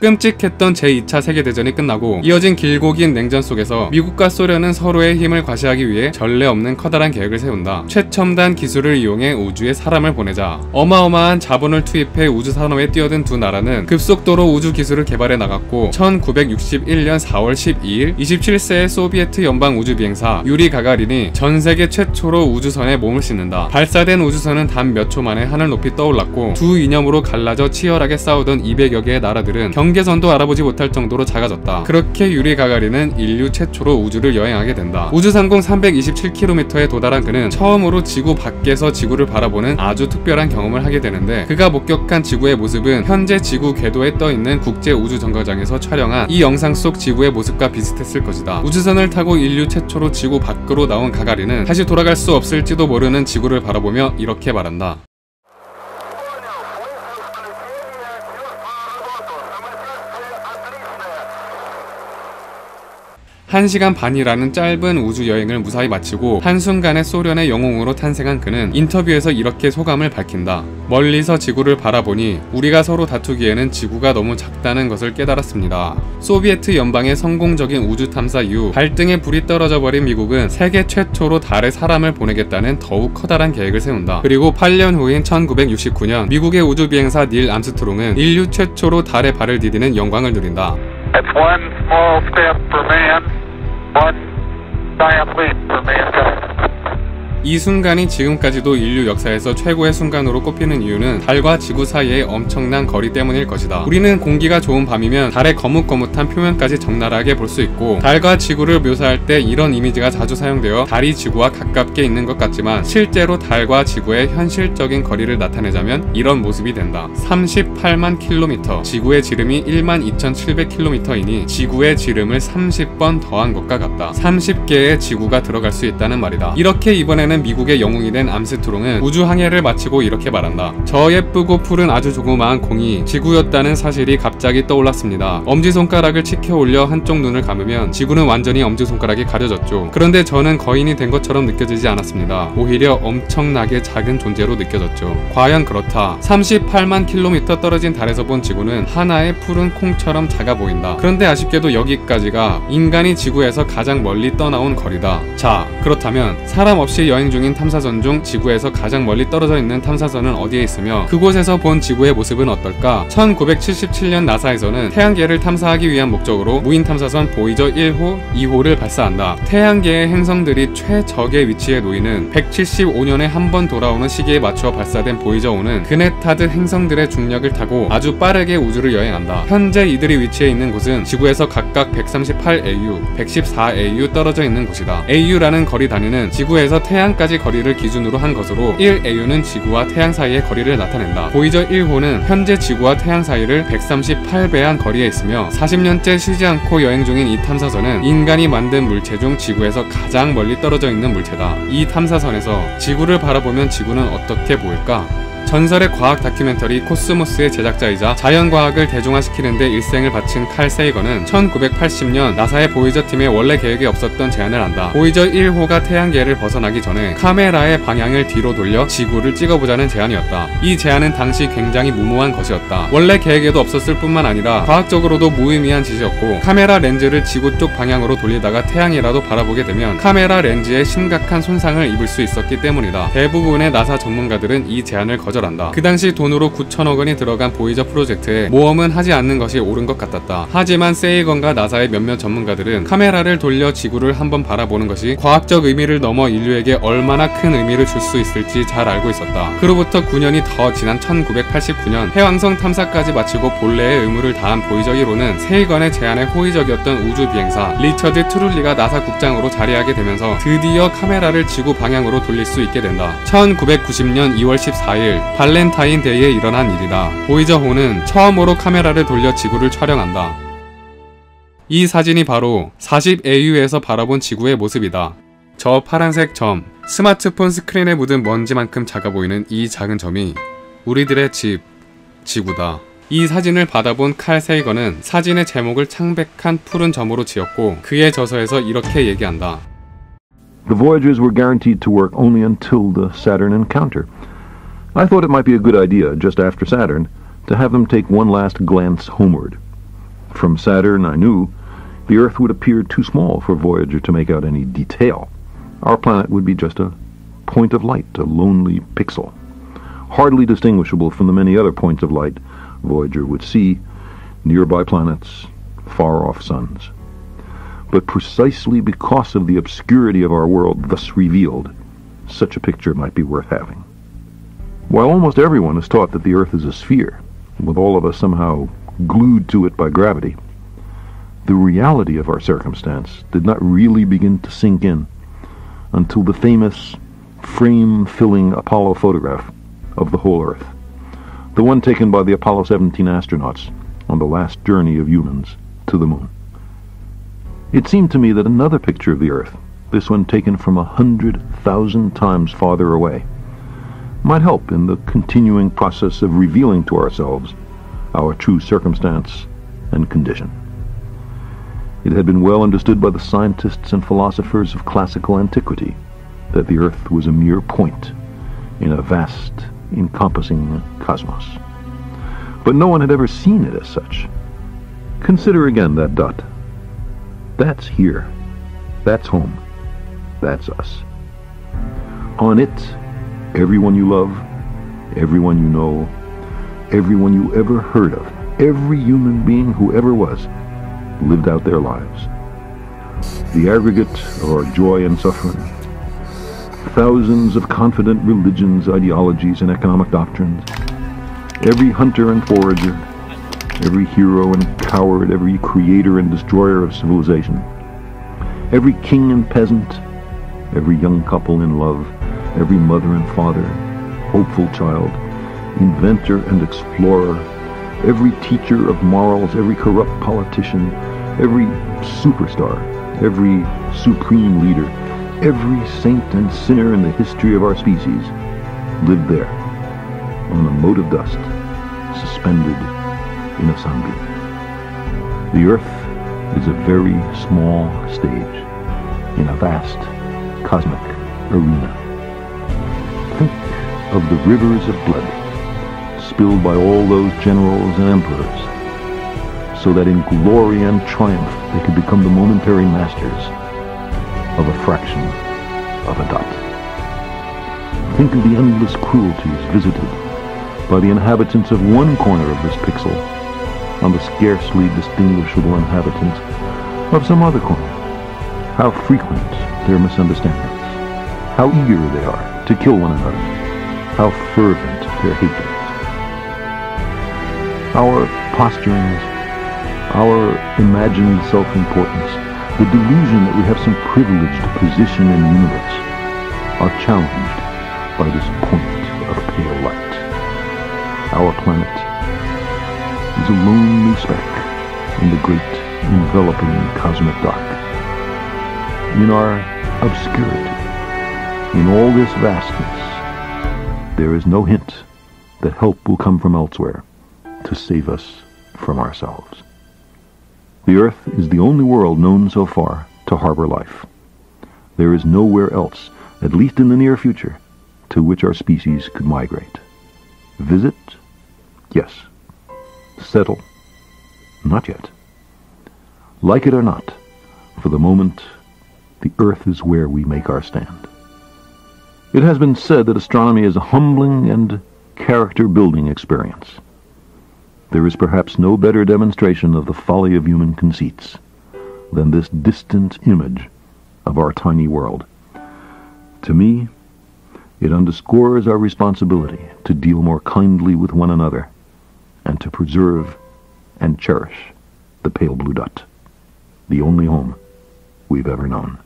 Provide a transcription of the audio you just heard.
끔찍했던 제2차 세계대전이 끝나고 이어진 길고 긴 냉전 속에서 미국과 소련은 서로의 힘을 과시하기 위해 전례 없는 커다란 계획을 세운다. 최첨단 기술을 이용해 우주에 사람을 보내자. 어마어마한 자본을 투입해 우주산업에 뛰어든 두 나라는 급속도로 우주 기술을 개발해 나갔고 1961년 4월 12일 27세의 소비에트 연방 우주비행사 유리 가가린이 전세계 최초로 우주선에 몸을 싣는다. 발사된 우주선은 단 몇 초 만에 하늘 높이 떠올랐고 두 이념으로 갈라져 치열하게 싸우던 200여 개의 나라들은 경계선도 알아보지 못할 정도로 작아졌다. 그렇게 유리 가가린은 인류 최초로 우주를 여행하게 된다. 우주상공 327km에 도달한 그는 처음으로 지구 밖에서 지구를 바라보는 아주 특별한 경험을 하게 되는데, 그가 목격한 지구의 모습은 현재 지구 궤도에 떠있는 국제우주정거장에서 촬영한 이 영상 속 지구의 모습과 비슷했을 것이다. 우주선을 타고 인류 최초로 지구 밖으로 나온 가가린은 다시 돌아갈 수 없을지도 모르는 지구를 바라보며 이렇게 말한다. 1시간 반이라는 짧은 우주여행을 무사히 마치고 한순간에 소련의 영웅으로 탄생한 그는 인터뷰에서 이렇게 소감을 밝힌다. 멀리서 지구를 바라보니 우리가 서로 다투기에는 지구가 너무 작다는 것을 깨달았습니다. 소비에트 연방의 성공적인 우주 탐사 이후 발등에 불이 떨어져 버린 미국은 세계 최초로 달에 사람을 보내겠다는 더욱 커다란 계획을 세운다. 그리고 8년 후인 1969년 미국의 우주비행사 닐 암스트롱은 인류 최초로 달에 발을 디디는 영광을 누린다. It's one small step for man, one giant leap for mankind. 이 순간이 지금까지도 인류 역사에서 최고의 순간으로 꼽히는 이유는 달과 지구 사이의 엄청난 거리 때문일 것이다. 우리는 공기가 좋은 밤이면 달의 거뭇거뭇한 표면까지 적나라하게 볼 수 있고, 달과 지구를 묘사할 때 이런 이미지가 자주 사용되어 달이 지구와 가깝게 있는 것 같지만 실제로 달과 지구의 현실적인 거리를 나타내자면 이런 모습이 된다. 38만 킬로미터, 지구의 지름이 12,700km이니 지구의 지름을 30번 더한 것과 같다. 30개의 지구가 들어갈 수 있다는 말이다. 이렇게 이번에는 미국의 영웅이 된 암스트롱은 우주 항해를 마치고 이렇게 말한다. 저 예쁘고 푸른 아주 조그마한 공이 지구였다는 사실이 갑자기 떠올랐습니다. 엄지손가락을 치켜 올려 한쪽 눈을 감으면 지구는 완전히 엄지손가락이 가려졌죠. 그런데 저는 거인이 된 것처럼 느껴지지 않았습니다. 오히려 엄청나게 작은 존재로 느껴졌죠. 과연 그렇다. 38만 킬로미터 떨어진 달에서 본 지구는 하나의 푸른 콩처럼 작아 보인다. 그런데 아쉽게도 여기까지가 인간이 지구에서 가장 멀리 떠나온 거리다. 자, 그렇다면 사람 없이 여행 중인 탐사선 중 지구에서 가장 멀리 떨어져 있는 탐사선은 어디에 있으며 그곳에서 본 지구의 모습은 어떨까? 1977년 나사에서는 태양계를 탐사하기 위한 목적으로 무인 탐사선 보이저 1호, 2호를 발사한다. 태양계의 행성들이 최적의 위치에 놓이는 175년에 한 번 돌아오는 시기에 맞추어 발사된 보이저 5는 그네타드 행성들의 중력을 타고 아주 빠르게 우주를 여행한다. 현재 이들이 위치해 있는 곳은 지구에서 각각 138AU, 114AU 떨어져 있는 곳이다. AU라는 거리 단위는 지구에서 태양까지 거리를 기준으로 한 것으로 1AU는 지구와 태양 사이의 거리를 나타낸다. 보이저 1호는 현재 지구와 태양 사이를 138배한 거리에 있으며 40년째 쉬지 않고 여행 중인 이 탐사선은 인간이 만든 물체 중 지구에서 가장 멀리 떨어져 있는 물체다. 이 탐사선에서 지구를 바라보면 지구는 어떻게 보일까? 전설의 과학 다큐멘터리 코스모스의 제작자이자 자연과학을 대중화시키는 데 일생을 바친 칼 세이건은 1980년 나사의 보이저 팀의 원래 계획에 없었던 제안을 한다. 보이저 1호가 태양계를 벗어나기 전에 카메라의 방향을 뒤로 돌려 지구를 찍어보자는 제안이었다. 이 제안은 당시 굉장히 무모한 것이었다. 원래 계획에도 없었을 뿐만 아니라 과학적으로도 무의미한 짓이었고, 카메라 렌즈를 지구 쪽 방향으로 돌리다가 태양이라도 바라보게 되면 카메라 렌즈에 심각한 손상을 입을 수 있었기 때문이다. 대부분의 나사 전문가들은 이 제안을 거절한다. 그 당시 돈으로 9천억 원이 들어간 보이저 프로젝트에 모험은 하지 않는 것이 옳은 것 같았다. 하지만 세이건과 나사의 몇몇 전문가들은 카메라를 돌려 지구를 한번 바라보는 것이 과학적 의미를 넘어 인류에게 얼마나 큰 의미를 줄 수 있을지 잘 알고 있었다. 그로부터 9년이 더 지난 1989년 해왕성 탐사까지 마치고 본래의 의무를 다한 보이저 1호는 세이건의 제안에 호의적이었던 우주비행사 리처드 트룰리가 나사 국장으로 자리하게 되면서 드디어 카메라를 지구 방향으로 돌릴 수 있게 된다. 1990년 2월 14일 발렌타인데이에 일어난 일이다. 보이저5는 처음으로 카메라를 돌려 지구를 촬영한다. 이 사진이 바로 40AU에서 바라본 지구의 모습이다. 저 파란색 점, 스마트폰 스크린에 묻은 먼지만큼 작아 보이는 이 작은 점이 우리들의 집, 지구다. 이 사진을 받아본 칼 세이건은 사진의 제목을 창백한 푸른 점으로 지었고, 그의 저서에서 이렇게 얘기한다. The Voyagers were guaranteed to work only until the Saturn encounter. I thought it might be a good idea, just after Saturn, to have them take one last glance homeward. From Saturn, I knew, the Earth would appear too small for Voyager to make out any detail. Our planet would be just a point of light, a lonely pixel, hardly distinguishable from the many other points of light Voyager would see, nearby planets, far-off suns. But precisely because of the obscurity of our world thus revealed, such a picture might be worth having. While almost everyone is taught that the Earth is a sphere, with all of us somehow glued to it by gravity, the reality of our circumstance did not really begin to sink in until the famous frame-filling Apollo photograph of the whole Earth, the one taken by the Apollo 17 astronauts on the last journey of humans to the moon. It seemed to me that another picture of the Earth, this one taken from 100,000 times farther away, might help in the continuing process of revealing to ourselves our true circumstance and condition. It had been well understood by the scientists and philosophers of classical antiquity that the Earth was a mere point in a vast, encompassing cosmos. But no one had ever seen it as such. Consider again that dot. That's here. That's home. That's us. On it, everyone you love, everyone you know, everyone you ever heard of, every human being who ever was, lived out their lives. The aggregate of our joy and suffering, thousands of confident religions, ideologies, and economic doctrines, every hunter and forager, every hero and coward, every creator and destroyer of civilization, every king and peasant, every young couple in love, every mother and father, hopeful child, inventor and explorer, every teacher of morals, every corrupt politician, every superstar, every supreme leader, every saint and sinner in the history of our species lived there, on a mote of dust, suspended in a sunbeam. The Earth is a very small stage in a vast cosmic arena. Think of the rivers of blood spilled by all those generals and emperors, so that in glory and triumph they could become the momentary masters of a fraction of a dot. Think of the endless cruelties visited by the inhabitants of one corner of this pixel on the scarcely distinguishable inhabitants of some other corner. How frequent their misunderstandings, how eager they are to kill one another, how fervent their hatred. Our posturings, our imagined self-importance, the delusion that we have some privileged position in the universe, are challenged by this point of pale light. Our planet is a lonely speck in the great enveloping cosmic dark. In our obscurity, in all this vastness, there is no hint that help will come from elsewhere to save us from ourselves. The Earth is the only world known so far to harbor life. There is nowhere else, at least in the near future, to which our species could migrate. Visit? Yes. Settle? Not yet. Like it or not, for the moment, the Earth is where we make our stand. It has been said that astronomy is a humbling and character-building experience. There is perhaps no better demonstration of the folly of human conceits than this distant image of our tiny world. To me, it underscores our responsibility to deal more kindly with one another and to preserve and cherish the pale blue dot, the only home we've ever known.